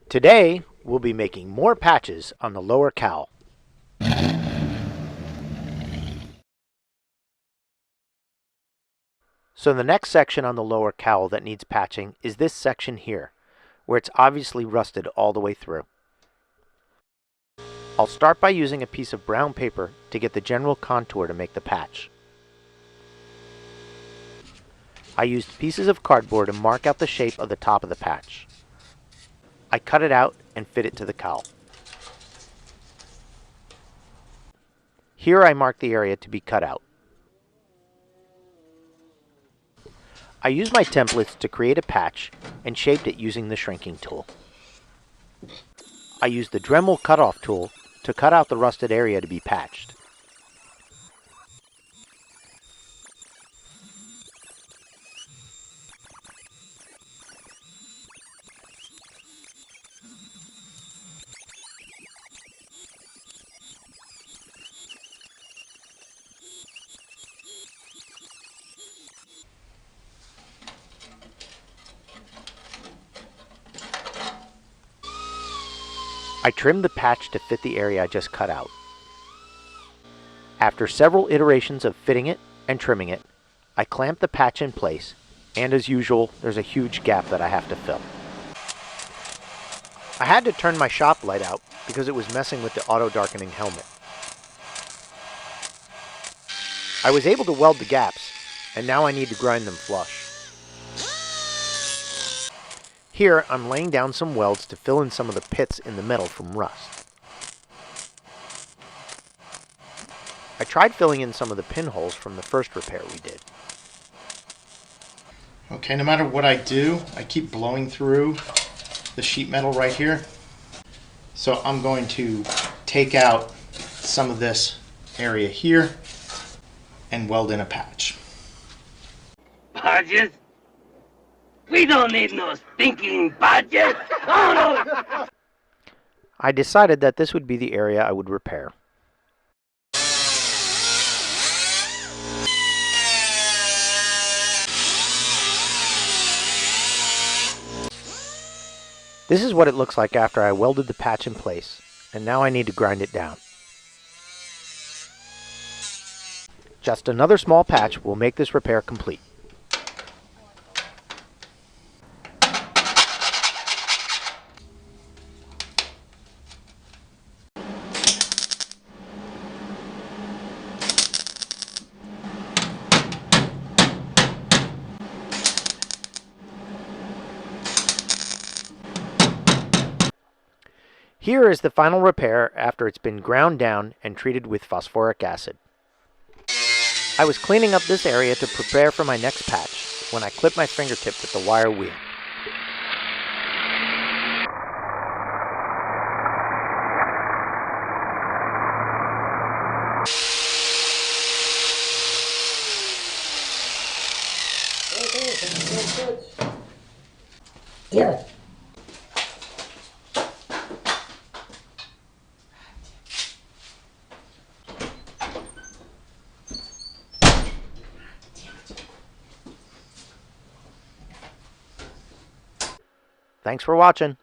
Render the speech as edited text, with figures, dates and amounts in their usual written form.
Today, we'll be making more patches on the lower cowl. So the next section on the lower cowl that needs patching is this section here, where it's obviously rusted all the way through. I'll start by using a piece of brown paper to get the general contour to make the patch. I used pieces of cardboard to mark out the shape of the top of the patch. I cut it out and fit it to the cowl. Here I mark the area to be cut out. I used my templates to create a patch and shaped it using the shrinking tool. I used the Dremel cutoff tool to cut out the rusted area to be patched. I trimmed the patch to fit the area I just cut out. After several iterations of fitting it and trimming it, I clamped the patch in place, and as usual, there's a huge gap that I have to fill. I had to turn my shop light out because it was messing with the auto darkening helmet. I was able to weld the gaps, and now I need to grind them flush. Here, I'm laying down some welds to fill in some of the pits in the metal from rust. I tried filling in some of the pinholes from the first repair we did. Okay, no matter what I do, I keep blowing through the sheet metal right here. So I'm going to take out some of this area here and weld in a patch. Badges? We don't need no stinking badges! Oh, no. I decided that this would be the area I would repair. This is what it looks like after I welded the patch in place, and now I need to grind it down. Just another small patch will make this repair complete. Here is the final repair after it's been ground down and treated with phosphoric acid. I was cleaning up this area to prepare for my next patch when I clipped my fingertip with the wire wheel. Yeah. Thanks for watching.